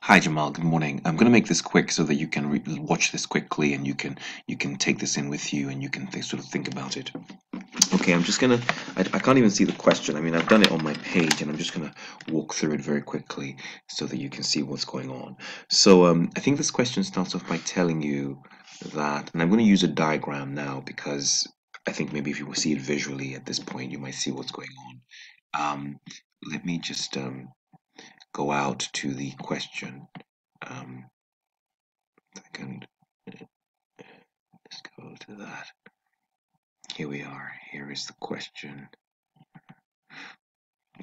Hi Jamal, good morning. I'm going to make this quick so that you can watch this quickly and you can take this in with you and you can sort of think about it. Okay, I'm just gonna. I can't even see the question. I mean, I've done it on my page, and I'm just gonna walk through it very quickly so that you can see what's going on. So, I think this question starts off by telling you that, and I'm going to use a diagram now because I think maybe if you see it visually at this point, you might see what's going on. Let me just go out to the question. Um, Second, let's go to that. Here we are. Here is the question.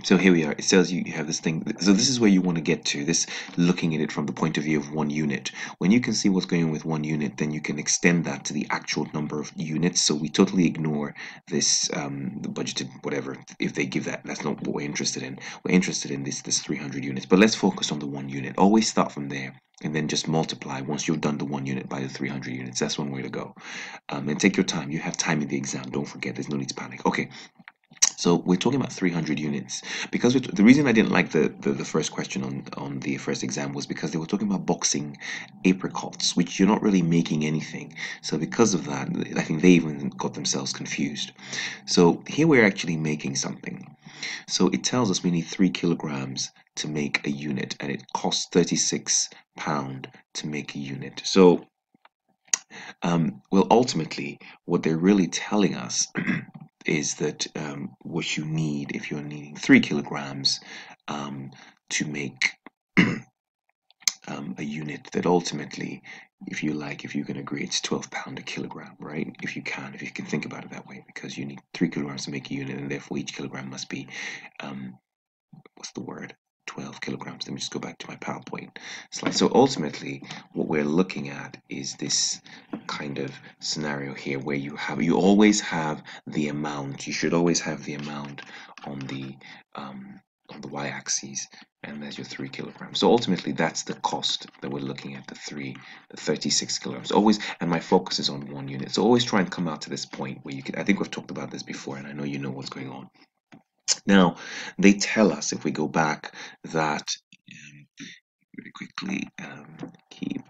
So here we are. It says you have this thing. So this is where you want to get to. This looking at it from the point of view of one unit. When you can see what's going on with one unit, then you can extend that to the actual number of units. So we totally ignore this the budgeted whatever if they give that. That's not what we're interested in. We're interested in this 300 units. But let's focus on the one unit. Always start from there and then just multiply once you've done the one unit by the 300 units. That's one way to go. And take your time. You have time in the exam. Don't forget. There's no need to panic. Okay. So we're talking about 300 units because the reason I didn't like the first question on the first exam was because they were talking about boxing apricots, which you're not really making anything. So because of that, I think they even got themselves confused. So here we're actually making something. So it tells us we need 3 kilograms to make a unit, and it costs £36 to make a unit. So well, ultimately, what they're really telling us is that what you need, if you're needing 3 kilograms to make a unit, that ultimately, if you can agree, it's £12 a kilogram, right? If you can think about it that way, because you need 3 kilograms to make a unit, and therefore each kilogram must be um, what's the word? 12 kilograms. Let me just go back to my PowerPoint slide. So ultimately, what we're looking at is this kind of scenario here where you always have the amount. You should always have the amount on the y-axis, and there's your 3 kilograms. So ultimately, that's the cost that we're looking at, the 36 kilograms. Always, and my focus is on one unit. So always try and come out to this point where you can. I think we've talked about this before, and I know you know what's going on. Now, they tell us, if we go back, that very quickly, keep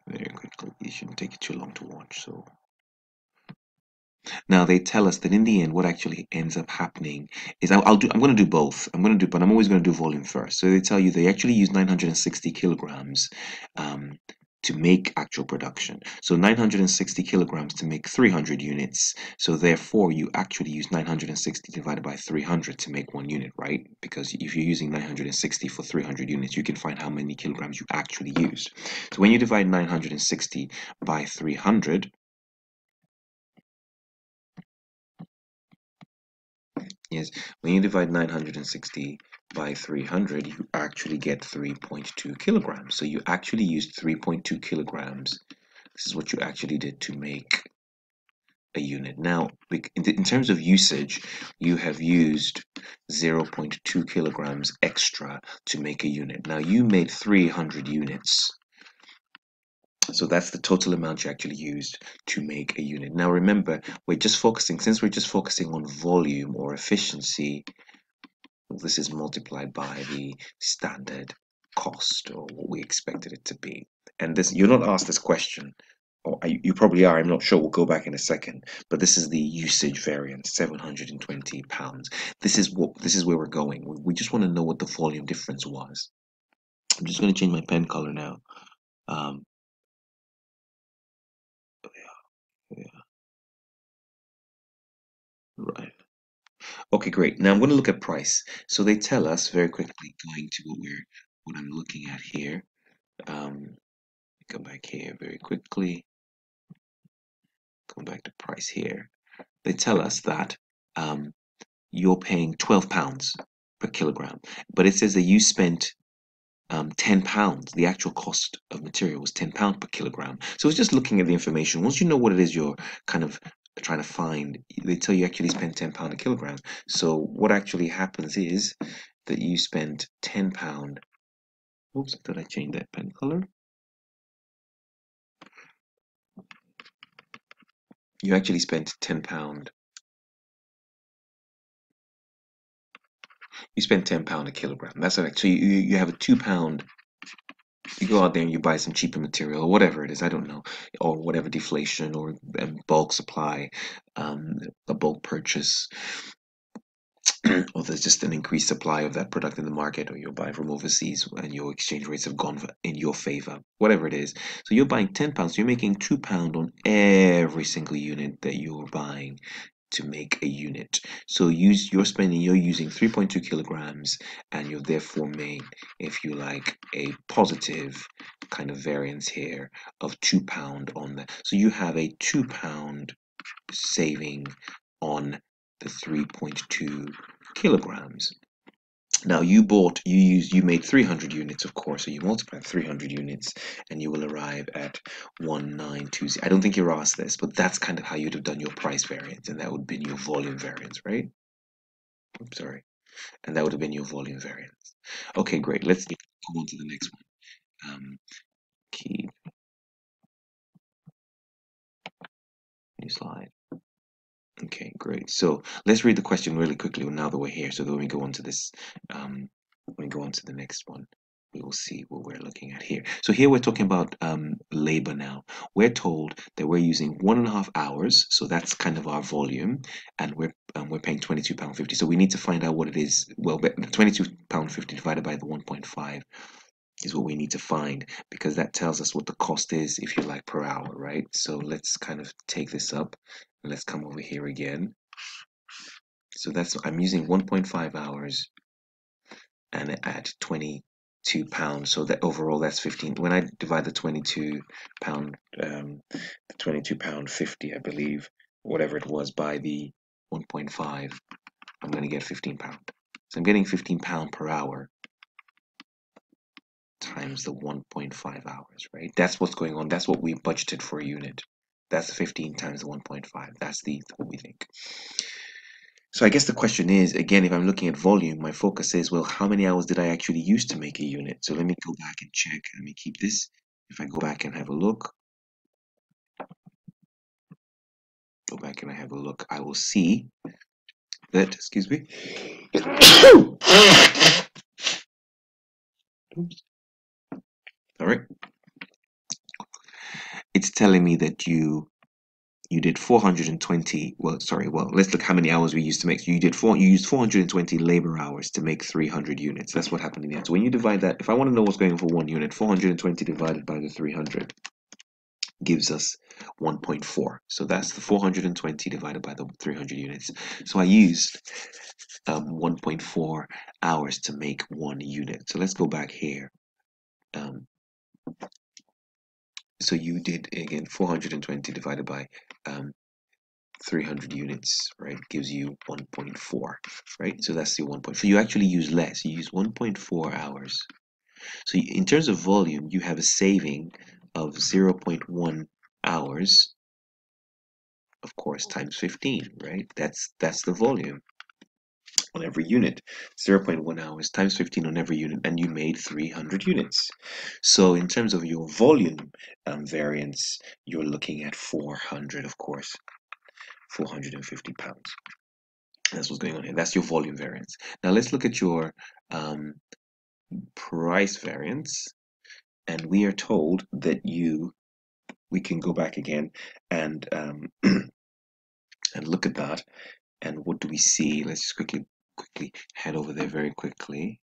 very quickly, it shouldn't take too long to watch. So now they tell us that in the end, what actually ends up happening is I'm going to do both. But I'm always going to do volume first. So they tell you they actually use 960 kilograms um, to make actual production. So 960 kilograms to make 300 units. So therefore, you actually use 960 divided by 300 to make one unit, right? Because if you're using 960 for 300 units, you can find how many kilograms you actually used. So when you divide 960 by 300, yes, when you divide 960 by 300, you actually get 3.2 kilograms. So you actually used 3.2 kilograms. This is what you actually did to make a unit. Now, in terms of usage, you have used 0.2 kilograms extra to make a unit. Now, you made 300 units. So that's the total amount you actually used to make a unit. Now, remember, since we're just focusing on volume or efficiency, this is multiplied by the standard cost or what we expected it to be. And this, you're not asked this question, or you probably are, I'm not sure, we'll go back in a second, but this is the usage variance, £720. This is where we're going. We just want to know what the volume difference was. I'm just going to change my pen color now. Um, yeah, right. Okay, great. Now I'm going to look at price. So they tell us very quickly, going to what I'm looking at here. Um, Come back here very quickly. Come back to price here. They tell us that you're paying £12 per kilogram, but it says that you spent £10. The actual cost of material was £10 per kilogram. So it's just looking at the information. Once you know what it is you're kind of trying to find, they tell you actually spend £10 a kilogram. So what actually happens is that you spend £10. Oops, did I change that pen color? You actually spent £10. You spend £10 a kilogram. That's like, so you have a £2. You go out there and you buy some cheaper material or whatever it is, I don't know, or whatever deflation or bulk supply, a bulk purchase, or there's just an increased supply of that product in the market, or you're buying from overseas and your exchange rates have gone in your favor, whatever it is. So you're buying £10, so you're making £2 on every single unit that you're buying to make a unit. So you're using 3.2 kilograms, and you've therefore made, if you like, a positive kind of variance here of £2 on that. So you have a £2 saving on the 3.2 kilograms. Now you made 300 units, of course, so you multiply 300 units and you will arrive at 1920. I don't think you're asked this, but that's kind of how you'd have done your price variance, and that would have been your volume variance, right? Oops, sorry. And that would have been your volume variance. Okay, great. Let's go on to the next one. Keep new slide. Okay, great. So let's read the question really quickly now that we're here, so that when we go on to this, when we go on to the next one, we will see what we're looking at here. So here we're talking about labor now. We're told that we're using 1.5 hours, so that's kind of our volume, and we're paying £22.50. So we need to find out what it is. Well, £22.50 divided by the 1.5 is what we need to find, because that tells us what the cost is, if you like, per hour, right? So let's kind of take this up and let's come over here again. So I'm using 1.5 hours and at £22. So that overall that's 15. When I divide the £22, the £22.50, I believe, whatever it was, by the 1.5, I'm going to get £15. So I'm getting £15 per hour times the 1.5 hours, right? That's what's going on. That's what we budgeted for a unit. That's 15 times the 1.5. That's what we think. So I guess the question is, again, if I'm looking at volume, my focus is, well, how many hours did I actually use to make a unit? So let me go back and check. Let me keep this. If I go back and have a look, I will see that, excuse me. Oops. All right. It's telling me that you did 420. Well, sorry. Well, let's look how many hours we used to make. So you used 420 labor hours to make 300 units. That's what happened in the end. So when you divide that, if I want to know what's going on for one unit, 420 divided by the 300 gives us 1.4. So that's the 420 divided by the 300 units. So I used 1.4 hours to make one unit. So let's go back here. So you did, again, 420 divided by 300 units, right, gives you 1.4, right? So that's the 1.4. So you actually use less. You use 1.4 hours. So in terms of volume, you have a saving of 0.1 hours, of course, times 15, right? That's the volume on every unit. 0.1 hours times 15 on every unit, and you made 300 units. So in terms of your volume variance, you're looking at 400, of course, 450 pounds. That's what's going on here. That's your volume variance. Now let's look at your price variance, and we are told that we can go back again and and look at that. And what do we see? Let's just quickly head over there very quickly.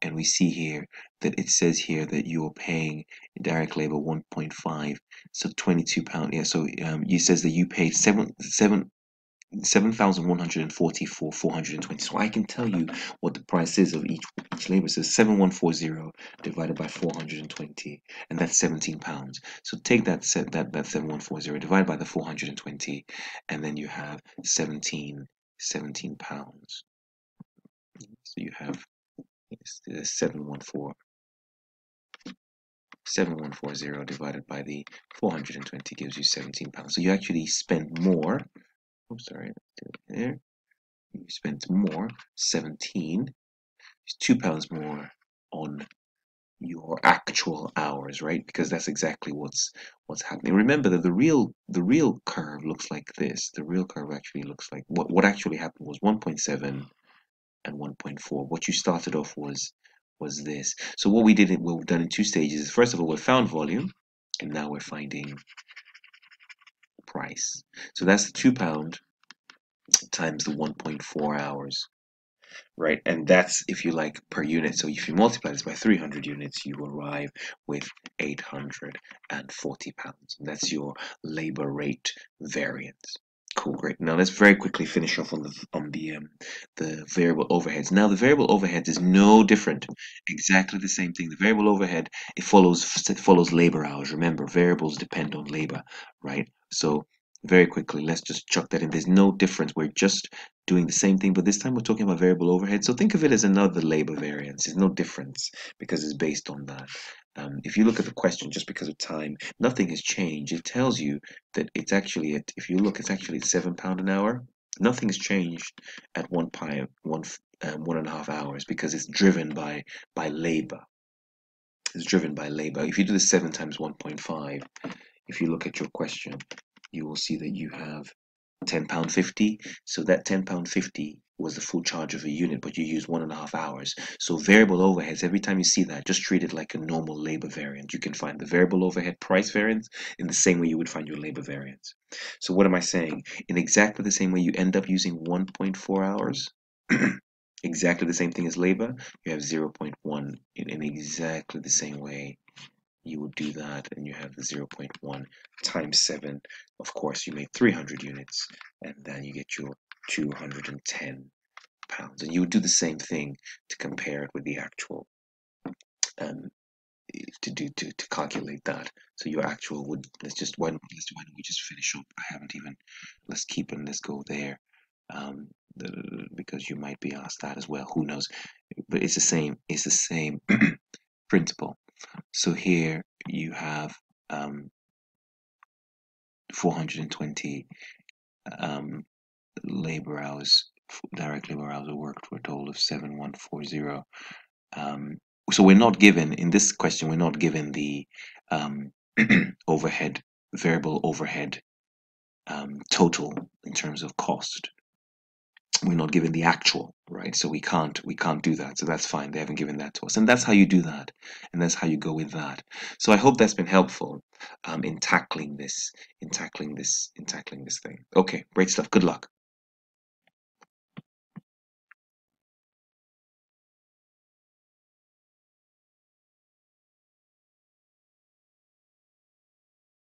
And we see here that it says here that you're paying direct labor 1.5, so £22. Yeah, so it says that you paid 7,140 for 420. So I can tell you what the price is of each labor. So 7,140 divided by 420, and that's £17. So take that 7,140 divided by the 420, and then you have 17 pounds. So you have 7,140 divided by the 420 gives you £17. So you actually spend more. Oh, sorry, there. You spent more, 17. It's £2 more on your actual hours, right? Because that's exactly what's happening. Remember that the real curve looks like this. The real curve actually looks like what actually happened was 1.7 and 1.4. What you started off was this. So what we've done in two stages is, first of all, we found volume, and now we're finding price. So that's the £2 times the 1.4 hours, right? And that's, if you like, per unit. So if you multiply this by 300 units, you arrive with £840. And that's your labor rate variance. Cool, great. Now let's very quickly finish off on the variable overheads. Now the variable overheads is no different, exactly the same thing. The variable overhead, it follows labor hours. Remember, variables depend on labor, right? So very quickly, let's just chuck that in. There's no difference. We're just doing the same thing, but this time we're talking about variable overhead. So think of it as another labor variance. There's no difference because it's based on that. If you look at the question, just because of time, nothing has changed. It tells you that it's actually if you look, it's actually £7 an hour. Nothing has changed at 1.5 hours because it's driven by labor. It's driven by labor. If you do the 7 times 1.5, if you look at your question, you will see that you have £10.50. So that £10.50 was the full charge of a unit, but you use 1.5 hours. So variable overheads, every time you see that, just treat it like a normal labor variance. You can find the variable overhead price variance in the same way you would find your labor variance. So what am I saying? In exactly the same way you end up using 1.4 hours, exactly the same thing as labor, you have 0.1 in exactly the same way you would do that, and you have the 0.1 times 7. Of course, you make 300 units, and then you get your £210. And you would do the same thing to compare it with the actual, um, to calculate that. So your actual would, why don't we just finish up? I haven't even, let's keep and let's go there. Because you might be asked that as well. Who knows? But it's the same principle. So here you have 420 um, labor hours, direct labor hours worked for a total of 7140. Um, so we're not given, in this question, we're not given the overhead, variable overhead total in terms of cost. We're not given the actual, right? So we can't do that. So that's fine. They haven't given that to us, and that's how you do that, and that's how you go with that. So I hope that's been helpful in tackling this thing. Okay, great stuff. Good luck.